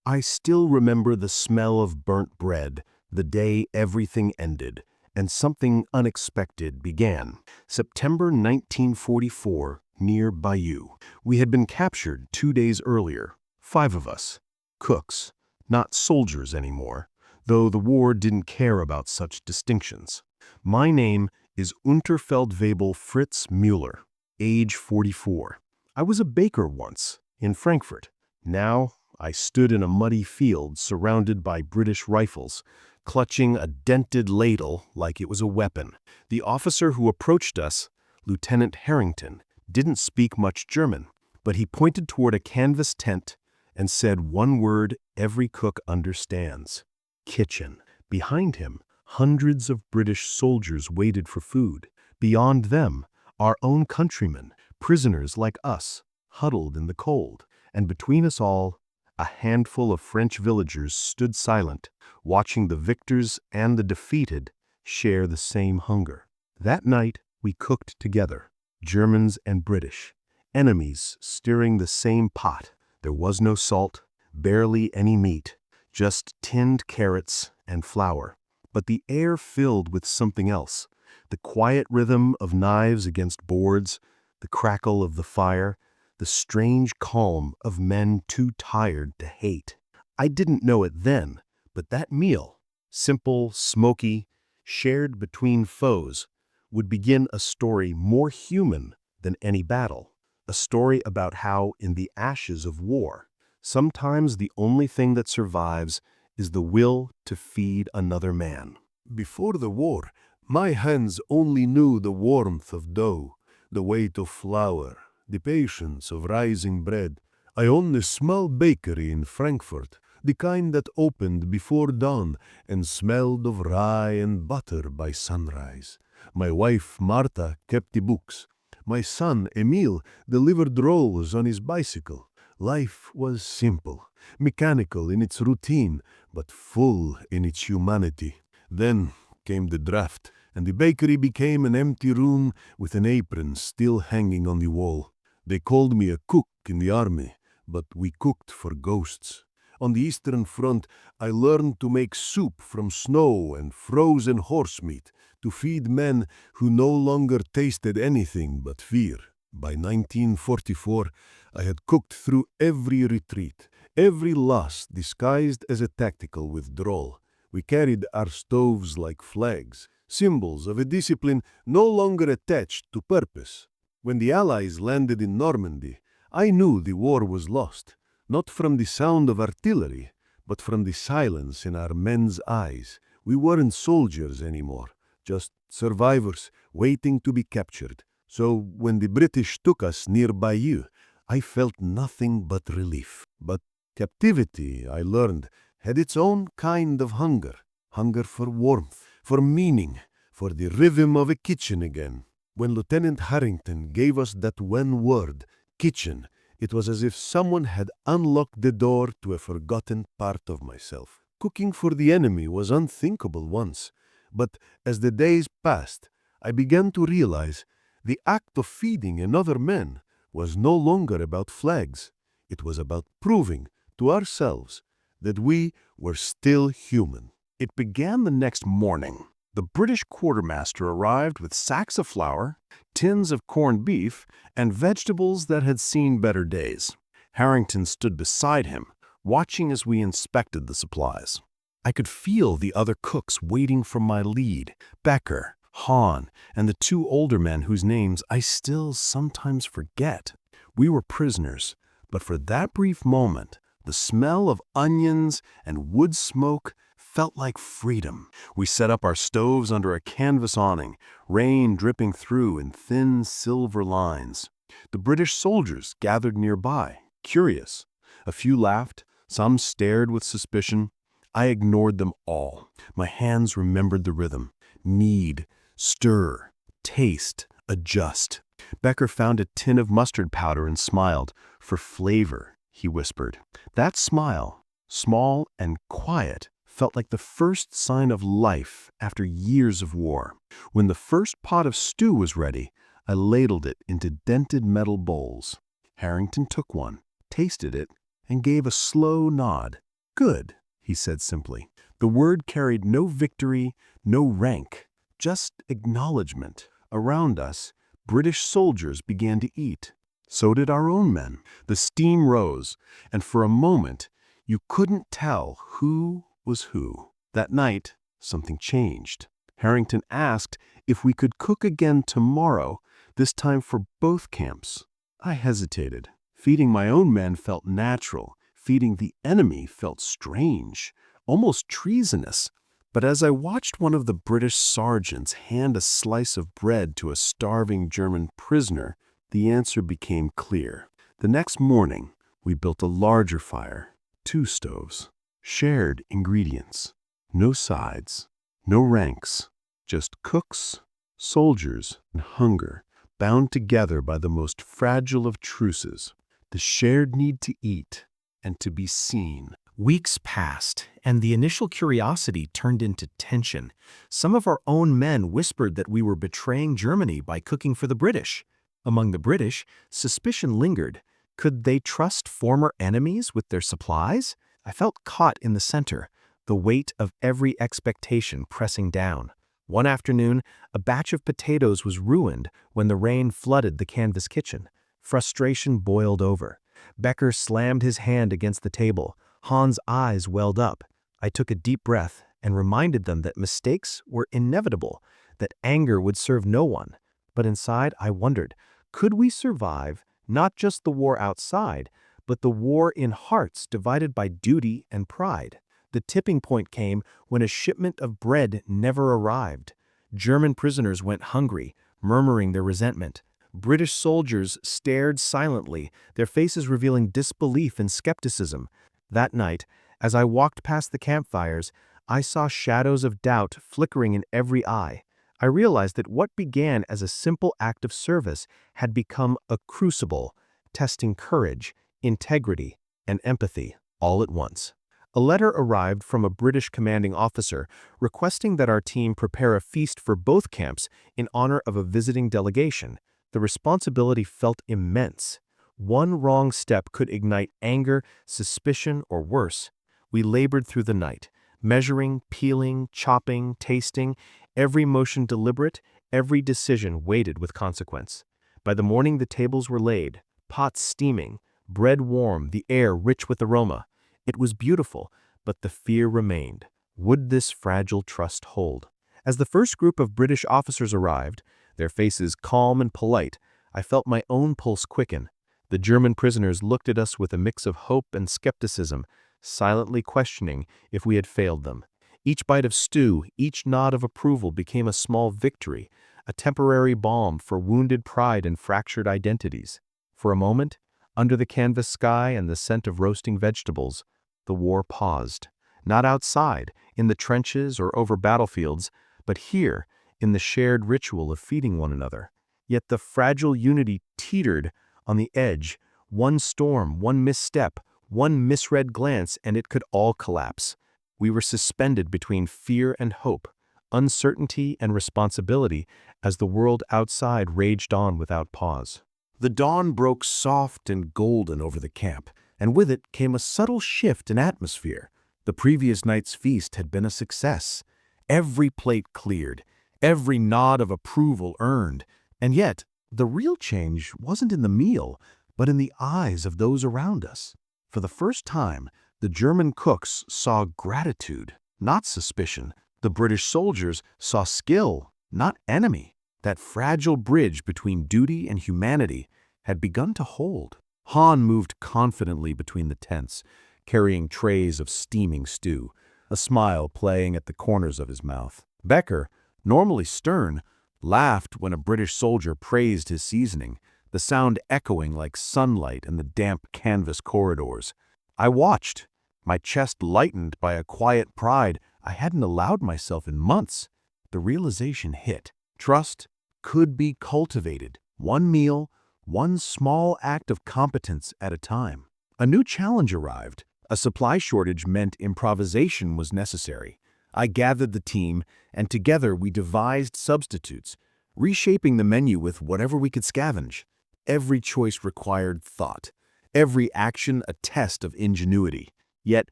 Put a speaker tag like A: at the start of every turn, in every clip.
A: I still remember the smell of burnt bread, the day everything ended, and something unexpected began. September 1944, near Bayeux. We had been captured 2 days earlier, 5 of us. Cooks, not soldiers anymore, though the war didn't care about such distinctions. My name is Unterfeldwebel Fritz Müller, age 44. I was a baker once, in Frankfurt. Now, I stood in a muddy field surrounded by British rifles, clutching a dented ladle like it was a weapon. The officer who approached us, Lieutenant Harrington, didn't speak much German, but he pointed toward a canvas tent and said one word every cook understands: kitchen. Behind him, hundreds of British soldiers waited for food. Beyond them, our own countrymen, prisoners like us, huddled in the cold. And between us all, a handful of French villagers stood silent, watching the victors and the defeated share the same hunger. That night, we cooked together, Germans and British, enemies stirring the same pot. There was no salt, barely any meat, just tinned carrots and flour. But the air filled with something else, the quiet rhythm of knives against boards, the crackle of the fire, the strange calm of men too tired to hate. I didn't know it then, but that meal, simple, smoky, shared between foes, would begin a story more human than any battle. A story about how, in the ashes of war, sometimes the only thing that survives is the will to feed another man.
B: Before the war, my hands only knew the warmth of dough, the weight of flour, the patience of rising bread. I owned a small bakery in Frankfurt, the kind that opened before dawn and smelled of rye and butter by sunrise. My wife, Martha, kept the books. My son, Emil, delivered rolls on his bicycle. Life was simple, mechanical in its routine, but full in its humanity. Then came the draft, and the bakery became an empty room with an apron still hanging on the wall. They called me a cook in the army, but we cooked for ghosts. On the Eastern Front, I learned to make soup from snow and frozen horse meat to feed men who no longer tasted anything but fear. By 1944, I had cooked through every retreat, every loss disguised as a tactical withdrawal. We carried our stoves like flags, symbols of a discipline no longer attached to purpose. When the Allies landed in Normandy, I knew the war was lost, not from the sound of artillery, but from the silence in our men's eyes. We weren't soldiers anymore, just survivors waiting to be captured. So when the British took us near Bayeux, I felt nothing but relief. But captivity, I learned, had its own kind of hunger. Hunger for warmth, for meaning, for the rhythm of a kitchen again. When Lieutenant Harrington gave us that one word, kitchen, it was as if someone had unlocked the door to a forgotten part of myself. Cooking for the enemy was unthinkable once, but as the days passed, I began to realize the act of feeding another man was no longer about flags. It was about proving to ourselves that we were still human.
A: It began the next morning. The British quartermaster arrived with sacks of flour, tins of corned beef, and vegetables that had seen better days. Harrington stood beside him, watching as we inspected the supplies. I could feel the other cooks waiting for my lead: Becker, Hahn, and the 2 older men whose names I still sometimes forget. We were prisoners, but for that brief moment, the smell of onions and wood smoke felt like freedom. We set up our stoves under a canvas awning, rain dripping through in thin silver lines. The British soldiers gathered nearby, curious. A few laughed, some stared with suspicion. I ignored them all. My hands remembered the rhythm: knead, stir, taste, adjust. Becker found a tin of mustard powder and smiled. "For flavor," he whispered. That smile, small and quiet, felt like the first sign of life after years of war. When the first pot of stew was ready, I ladled it into dented metal bowls. Harrington took one, tasted it, and gave a slow nod. Good, he said simply. The word carried no victory, no rank, just acknowledgement. Around us, British soldiers began to eat. So did our own men. The steam rose, and for a moment, you couldn't tell who was who. That night, something changed. Harrington asked if we could cook again tomorrow, this time for both camps. I hesitated. Feeding my own men felt natural. Feeding the enemy felt strange, almost treasonous. But as I watched one of the British sergeants hand a slice of bread to a starving German prisoner, the answer became clear. The next morning, we built a larger fire, 2 stoves, shared ingredients, no sides, no ranks, just cooks, soldiers, and hunger, bound together by the most fragile of truces, the shared need to eat and to be seen.
C: Weeks passed, and the initial curiosity turned into tension. Some of our own men whispered that we were betraying Germany by cooking for the British. Among the British, suspicion lingered. Could they trust former enemies with their supplies? I felt caught in the center, the weight of every expectation pressing down. One afternoon, a batch of potatoes was ruined when the rain flooded the canvas kitchen. Frustration boiled over. Becker slammed his hand against the table. Hans' eyes welled up. I took a deep breath and reminded them that mistakes were inevitable, that anger would serve no one. But inside, I wondered, could we survive not just the war outside, but the war in hearts divided by duty and pride? The tipping point came when a shipment of bread never arrived. German prisoners went hungry, murmuring their resentment. British soldiers stared silently, their faces revealing disbelief and skepticism. That night, as I walked past the campfires, I saw shadows of doubt flickering in every eye. I realized that what began as a simple act of service had become a crucible, testing courage, integrity, and empathy all at once. A letter arrived from a British commanding officer requesting that our team prepare a feast for both camps in honor of a visiting delegation. The responsibility felt immense. One wrong step could ignite anger, suspicion, or worse. We labored through the night, measuring, peeling, chopping, tasting, every motion deliberate, every decision weighted with consequence. By the morning the tables were laid, pots steaming, bread warm, the air rich with aroma. It was beautiful, but the fear remained. Would this fragile trust hold? As the first group of British officers arrived, their faces calm and polite, I felt my own pulse quicken. The German prisoners looked at us with a mix of hope and skepticism, silently questioning if we had failed them. Each bite of stew, each nod of approval became a small victory, a temporary balm for wounded pride and fractured identities. For a moment, under the canvas sky and the scent of roasting vegetables, the war paused. Not outside, in the trenches or over battlefields, but here, in the shared ritual of feeding one another. Yet the fragile unity teetered on the edge. One storm, one misstep, one misread glance, and it could all collapse. We were suspended between fear and hope, uncertainty and responsibility, as the world outside raged on without pause.
A: The dawn broke soft and golden over the camp, and with it came a subtle shift in atmosphere. The previous night's feast had been a success. Every plate cleared, every nod of approval earned, and yet the real change wasn't in the meal, but in the eyes of those around us. For the first time, the German cooks saw gratitude, not suspicion. The British soldiers saw skill, not enemy. That fragile bridge between duty and humanity had begun to hold. Han moved confidently between the tents, carrying trays of steaming stew, a smile playing at the corners of his mouth. Becker, normally stern, laughed when a British soldier praised his seasoning, the sound echoing like sunlight in the damp canvas corridors. I watched, my chest lightened by a quiet pride I hadn't allowed myself in months. The realization hit. Trust could be cultivated, one meal, one small act of competence at a time. A new challenge arrived. A supply shortage meant improvisation was necessary. I gathered the team, and together we devised substitutes, reshaping the menu with whatever we could scavenge. Every choice required thought, every action a test of ingenuity. Yet,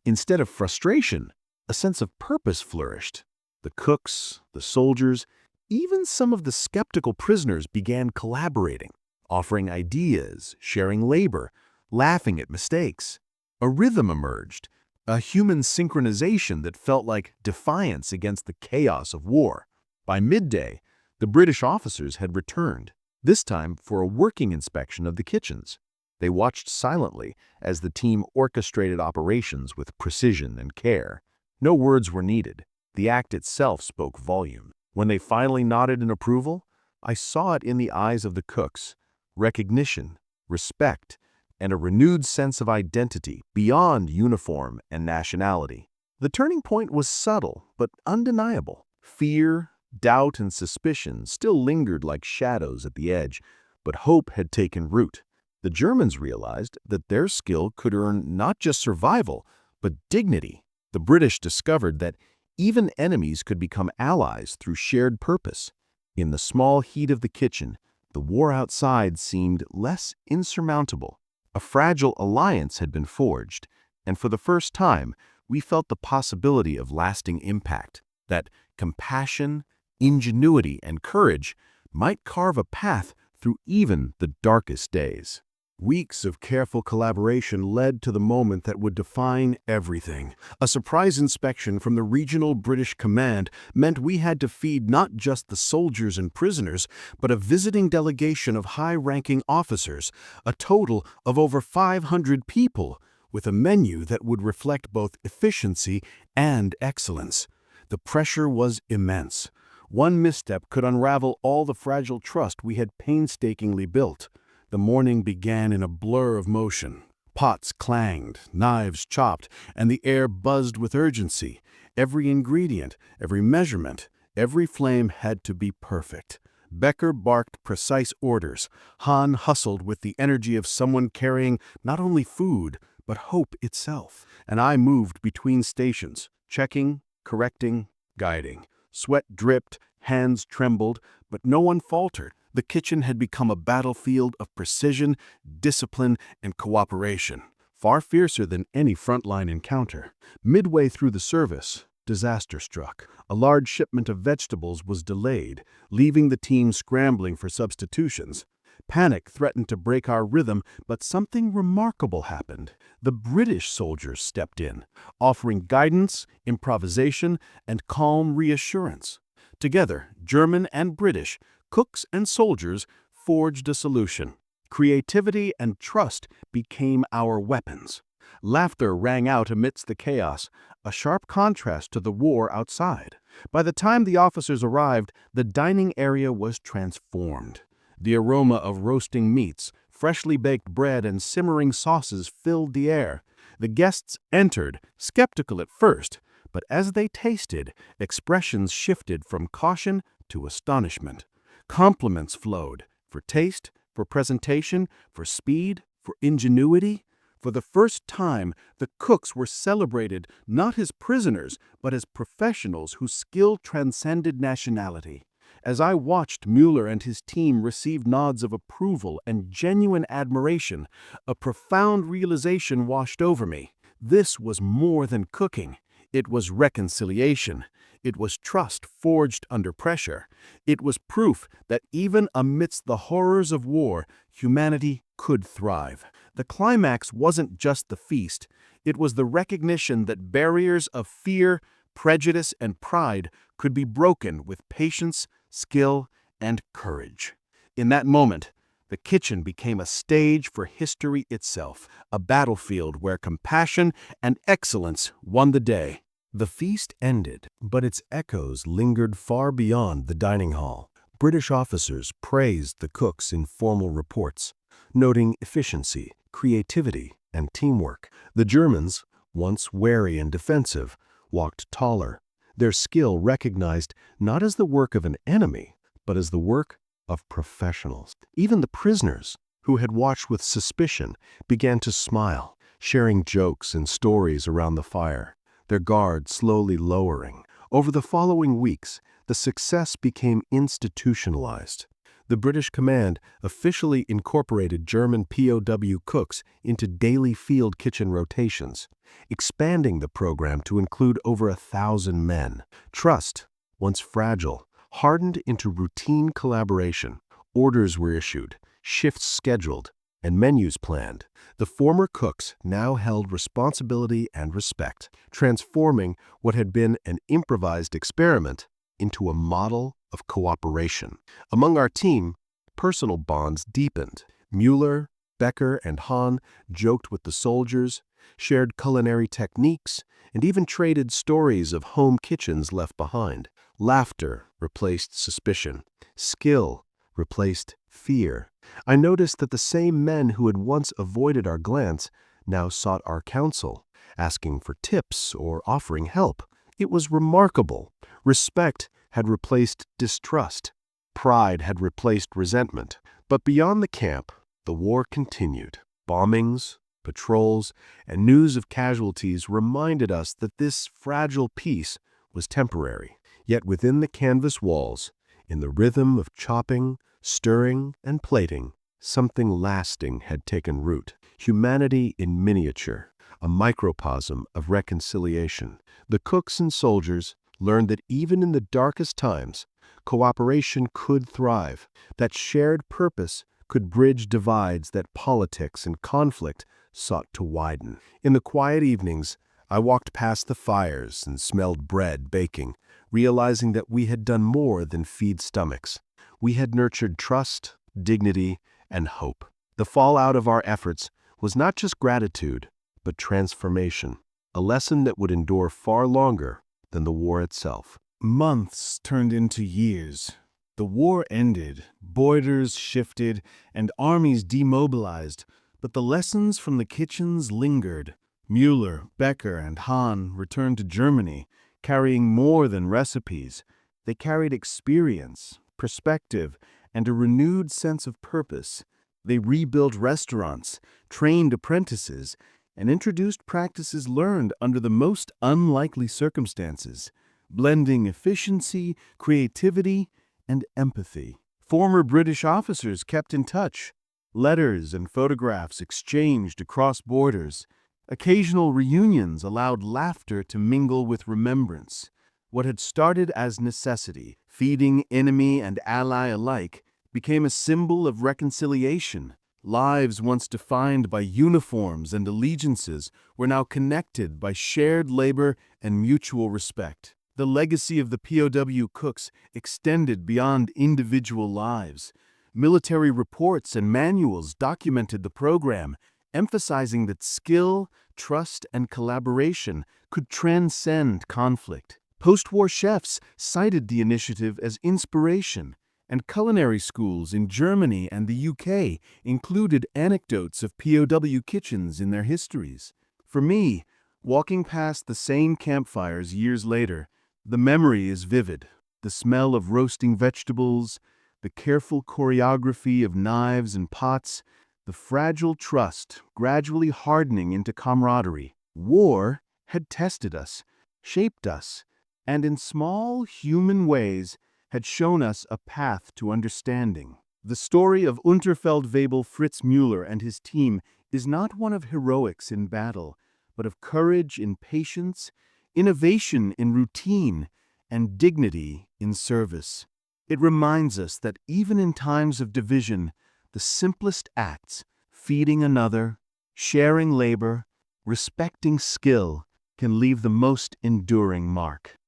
C: Instead of frustration, a sense of purpose flourished. The cooks, the soldiers, even some of the skeptical prisoners began collaborating, offering ideas, sharing labor, laughing at mistakes. A rhythm emerged, a human synchronization that felt like defiance against the chaos of war. By midday, the British officers had returned, this time for a working inspection of the kitchens. They watched silently as the team orchestrated operations with precision and care. No words were needed. The act itself spoke volumes. When they finally nodded in approval, I saw it in the eyes of the cooks: recognition, respect, and a renewed sense of identity beyond uniform and nationality. The turning point was subtle but undeniable. Fear, doubt, and suspicion still lingered like shadows at the edge, but hope had taken root. The Germans realized that their skill could earn not just survival, but dignity. The British discovered that even enemies could become allies through shared purpose. In the small heat of the kitchen, the war outside seemed less insurmountable. A fragile alliance had been forged, and for the first time, we felt the possibility of lasting impact, that compassion, ingenuity, and courage might carve a path through even the darkest days.
A: Weeks of careful collaboration led to the moment that would define everything. A surprise inspection from the regional British command meant we had to feed not just the soldiers and prisoners, but a visiting delegation of high-ranking officers, a total of over 500 people, with a menu that would reflect both efficiency and excellence. The pressure was immense. One misstep could unravel all the fragile trust we had painstakingly built. The morning began in a blur of motion. Pots clanged, knives chopped, and the air buzzed with urgency. Every ingredient, every measurement, every flame had to be perfect. Becker barked precise orders. Hahn hustled with the energy of someone carrying not only food, but hope itself. And I moved between stations, checking, correcting, guiding. Sweat dripped, hands trembled, but no one faltered. The kitchen had become a battlefield of precision, discipline, and cooperation, far fiercer than any frontline encounter. Midway through the service, disaster struck. A large shipment of vegetables was delayed, leaving the team scrambling for substitutions. Panic threatened to break our rhythm, but something remarkable happened. The British soldiers stepped in, offering guidance, improvisation, and calm reassurance. Together, German and British, cooks and soldiers, forged a solution. Creativity and trust became our weapons. Laughter rang out amidst the chaos, a sharp contrast to the war outside. By the time the officers arrived, the dining area was transformed. The aroma of roasting meats, freshly baked bread, and simmering sauces filled the air. The guests entered, skeptical at first, but as they tasted, expressions shifted from caution to astonishment. Compliments flowed, for taste, for presentation, for speed, for ingenuity. For the first time, the cooks were celebrated not as prisoners, but as professionals whose skill transcended nationality. As I watched Mueller and his team receive nods of approval and genuine admiration, a profound realization washed over me. This was more than cooking. It was reconciliation. It was trust forged under pressure. It was proof that even amidst the horrors of war, humanity could thrive. The climax wasn't just the feast. It was the recognition that barriers of fear, prejudice, and pride could be broken with patience, skill, and courage. In that moment, the kitchen became a stage for history itself, a battlefield where compassion and excellence won the day. The feast ended, but its echoes lingered far beyond the dining hall. British officers praised the cooks in formal reports, noting efficiency, creativity, and teamwork. The Germans, once wary and defensive, walked taller, their skill recognized not as the work of an enemy, but as the work of professionals. Even the prisoners, who had watched with suspicion, began to smile, sharing jokes and stories around the fire, their guard slowly lowering. Over the following weeks, the success became institutionalized. The British command officially incorporated German POW cooks into daily field kitchen rotations, expanding the program to include over 1,000 men. Trust, once fragile, hardened into routine collaboration. Orders were issued, shifts scheduled, and menus planned. The former cooks now held responsibility and respect, transforming what had been an improvised experiment into a model of cooperation. Among our team, personal bonds deepened. Mueller, Becker, and Hahn joked with the soldiers, shared culinary techniques, and even traded stories of home kitchens left behind. Laughter replaced suspicion. Skill replaced fear. I noticed that the same men who had once avoided our glance now sought our counsel, asking for tips or offering help. It was remarkable. Respect had replaced distrust. Pride had replaced resentment. But beyond the camp, the war continued. Bombings, patrols, and news of casualties reminded us that this fragile peace was temporary. Yet within the canvas walls, in the rhythm of chopping, stirring, and plating, something lasting had taken root. Humanity in miniature, a microcosm of reconciliation. The cooks and soldiers learned that even in the darkest times, cooperation could thrive, that shared purpose could bridge divides that politics and conflict sought to widen. In the quiet evenings, I walked past the fires and smelled bread baking, realizing that we had done more than feed stomachs. We had nurtured trust, dignity, and hope. The fallout of our efforts was not just gratitude, but transformation, a lesson that would endure far longer than the war itself.
D: Months turned into years. The war ended, borders shifted, and armies demobilized, but the lessons from the kitchens lingered. Mueller, Becker, and Hahn returned to Germany, carrying more than recipes. They carried experience, perspective, and a renewed sense of purpose. They rebuilt restaurants, trained apprentices, and introduced practices learned under the most unlikely circumstances, blending efficiency, creativity, and empathy. Former British officers kept in touch. Letters and photographs exchanged across borders. Occasional reunions allowed laughter to mingle with remembrance. What had started as necessity, feeding enemy and ally alike, became a symbol of reconciliation. Lives once defined by uniforms and allegiances were now connected by shared labor and mutual respect. The legacy of the POW cooks extended beyond individual lives. Military reports and manuals documented the program, emphasizing that skill, trust, and collaboration could transcend conflict. Post-war chefs cited the initiative as inspiration, and culinary schools in Germany and the UK included anecdotes of POW kitchens in their histories. For me, walking past the same campfires years later, the memory is vivid. The smell of roasting vegetables, the careful choreography of knives and pots, the fragile trust gradually hardening into camaraderie. War had tested us, shaped us, and in small human ways had shown us a path to understanding. The story of Unterfeldwebel Fritz Müller and his team is not one of heroics in battle, but of courage in patience, innovation in routine, and dignity in service. It reminds us that even in times of division, the simplest acts, feeding another, sharing labor, respecting skill, can leave the most enduring mark.